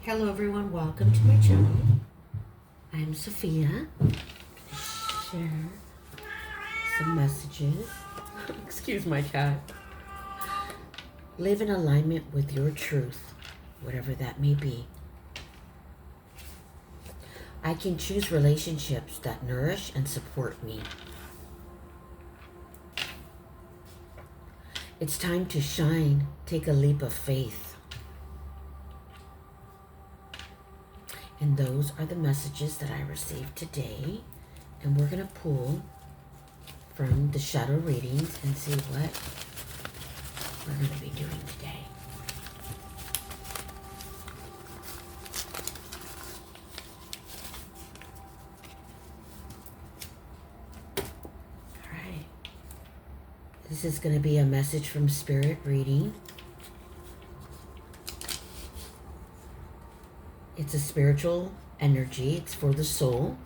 Hello everyone, welcome to my channel. I'm Sophia. I'm gonna share some messages. Excuse my cat. Live in alignment with your truth, whatever that may be. I can choose relationships that nourish and support me. It's time to shine. Take a leap of faith. And those are the messages that I received today. And we're going to pull from the shadow readings and see what we're going to be doing today. All right. This is going to be a message from Spirit reading. It's a spiritual energy. It's for the soul.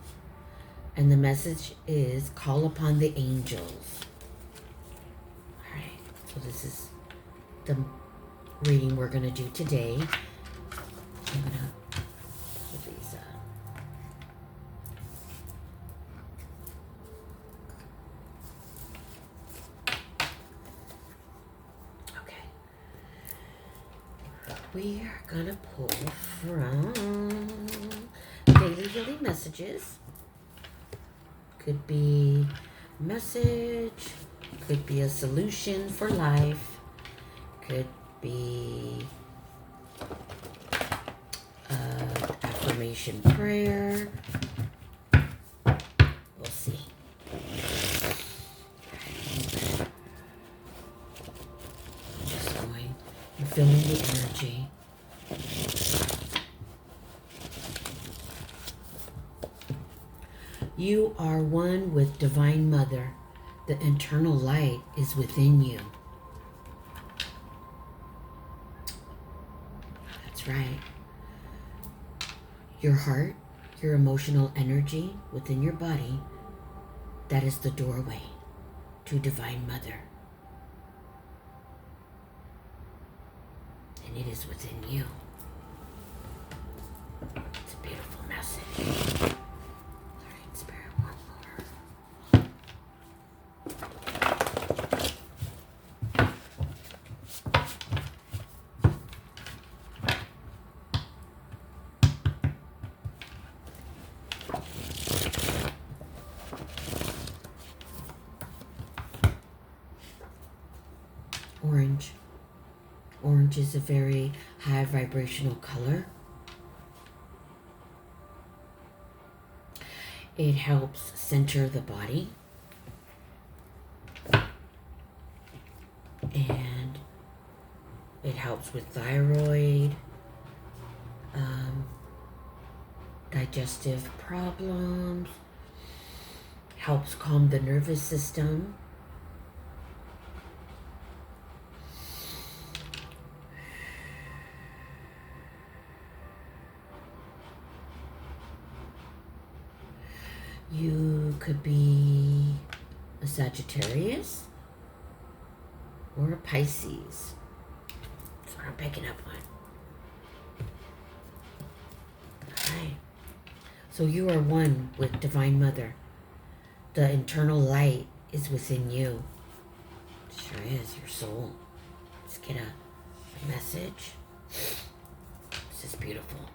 And the message is call upon the angels. All right. So this is the reading we're going to do today. I'm going to pull these up. Okay. We are going to pull from Daily Healing Messages. Could be message, could be a solution for life, could be affirmation prayer. We'll see. Just going and feeling the energy. You are one with Divine Mother. The eternal light is within you. That's right. Your heart, your emotional energy within your body, that is the doorway to Divine Mother. And it is within you. It's a beautiful message. Orange. Orange is a very high vibrational color. It helps center the body. And it helps with thyroid, digestive problems, helps calm the nervous system. You could be a Sagittarius or a Pisces. That's what I'm picking up on. Alright. So you are one with Divine Mother. The internal light is within you. It sure is, your soul. Let's get a message. This is beautiful.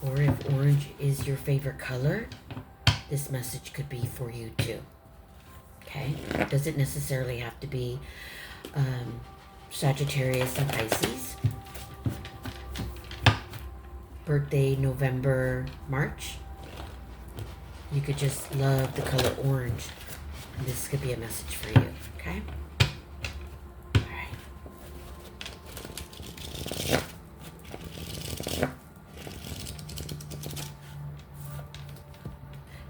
Or if orange is your favorite color, this message could be for you too. Okay? It doesn't necessarily have to be Sagittarius and Pisces. Birthday November, March. You could just love the color orange. And this could be a message for you. Okay?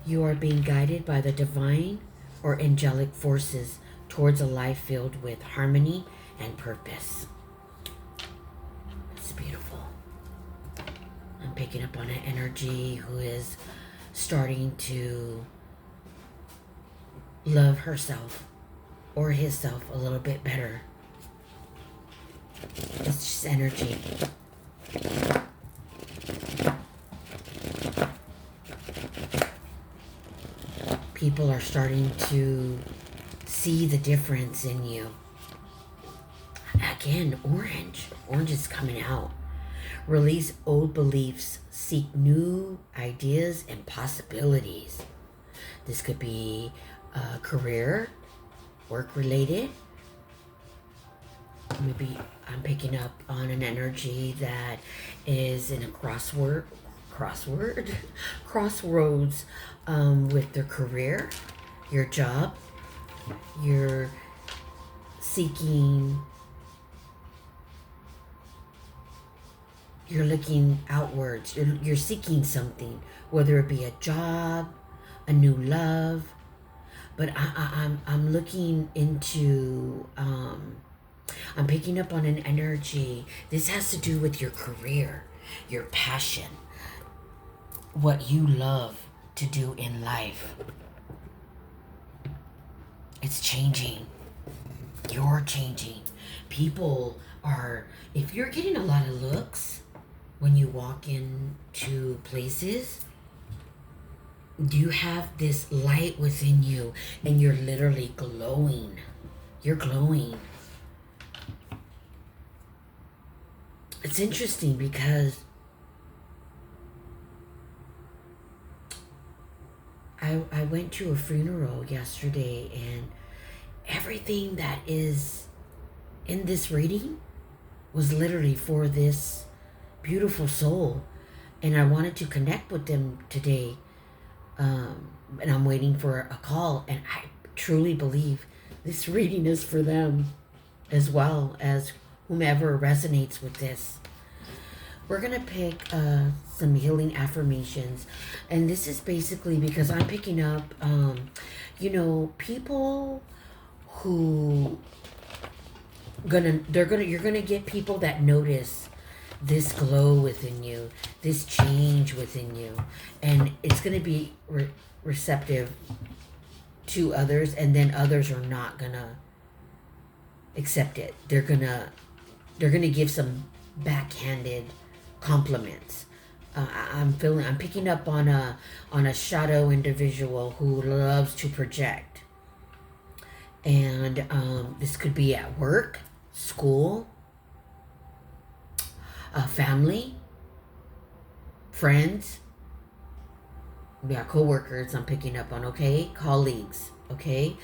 You are being guided by the divine or angelic forces towards a life filled with harmony and purpose. It's beautiful. I'm picking up on an energy who is starting to love herself or himself a little bit better It's just energy. People are starting to see the difference in you. Again, orange. Orange is coming out. Release old beliefs. Seek new ideas and possibilities. This could be career, work related. Maybe I'm picking up on an energy that is in a crossroads with their career, your job. You're seeking, you're looking outwards. You're seeking something, whether it be a job, a new love. But I'm looking into, I'm picking up on an energy. This has to do with your career, your passion, what you love to do in life. It's changing. You're changing. People are, if you're getting a lot of looks when you walk into places, you have this light within you and you're literally glowing. You're glowing. It's interesting because I went to a funeral yesterday, and everything that is in this reading was literally for this beautiful soul. And I wanted to connect with them today. And I'm waiting for a call, and I truly believe this reading is for them as well as whomever resonates with this. We're going to pick some healing affirmations. And this is basically because I'm picking up, people who you're going to get people that notice this glow within you, this change within you. And it's going to be receptive to others, and then others are not going to accept it. They're going to give some backhanded compliments. I'm picking up on a shadow individual who loves to project. And this could be at work, school, family, friends, co-workers I'm picking up on, okay? Colleagues, okay?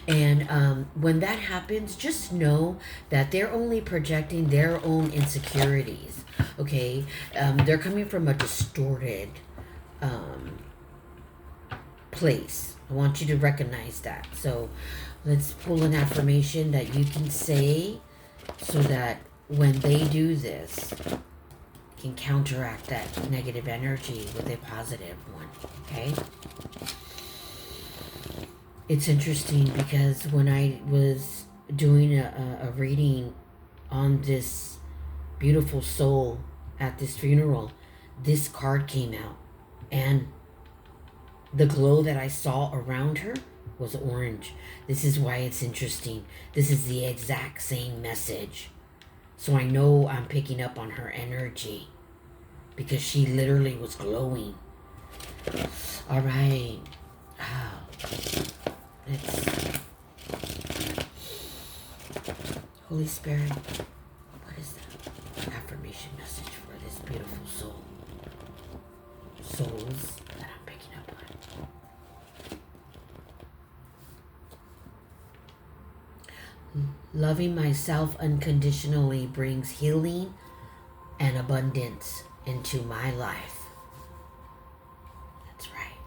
And when that happens, just know that they're only projecting their own insecurities, okay? They're coming from a distorted place. I want you to recognize that. So let's pull an affirmation that you can say so that when they do this, can counteract that negative energy with a positive one, okay? It's interesting because when I was doing a reading on this beautiful soul at this funeral, this card came out, and the glow that I saw around her was orange. This is why it's interesting. This is the exact same message. So I know I'm picking up on her energy because she literally was glowing. All right. Let's... Holy Spirit, what is the affirmation message for this beautiful soul? Souls that I'm picking up on. Loving myself unconditionally brings healing and abundance into my life. That's right.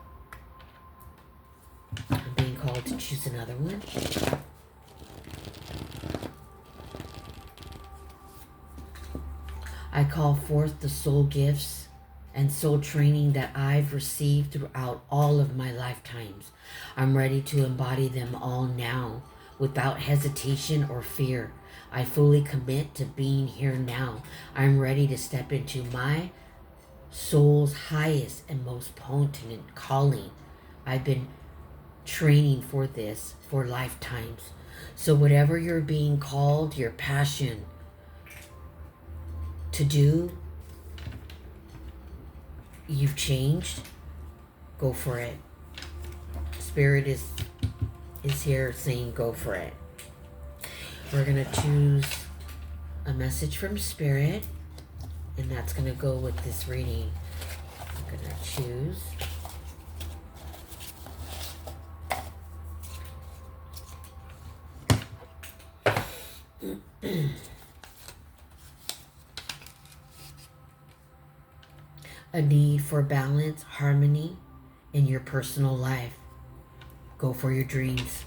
I'm being called to choose another one. I call forth the soul gifts and soul training that I've received throughout all of my lifetimes. I'm ready to embody them all now. Without hesitation or fear, I fully commit to being here now. I'm ready to step into my soul's highest and most potent calling. I've been training for this for lifetimes. So whatever you're being called, your passion, to do, you've changed, go for it. Spirit is here saying go for it. We're going to choose a message from Spirit, and that's going to go with this reading. I'm going to choose a need for balance, harmony in your personal life. Go for your dreams.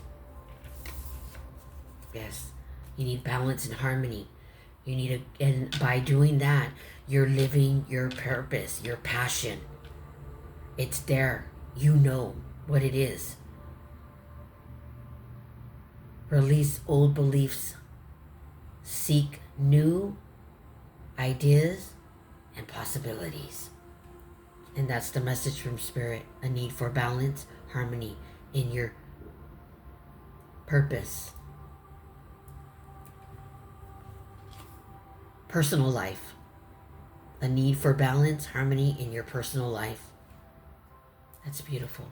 Yes, you need balance and harmony. You need and by doing that, you're living your purpose, your passion. It's there. You know what it is. Release old beliefs. Seek new ideas and possibilities. And that's the message from Spirit. A need for balance, harmony in your purpose. Personal life. A need for balance, harmony in your personal life. That's beautiful.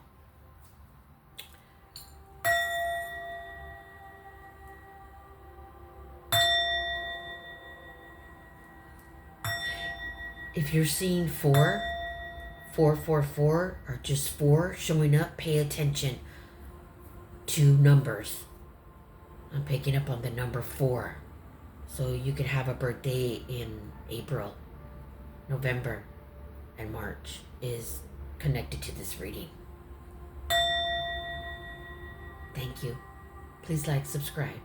If you're seeing 444, or just 4 showing up, pay attention to numbers. I'm picking up on the number 4. So you could have a birthday in April, November, and March is connected to this reading. Thank you. Please like, subscribe.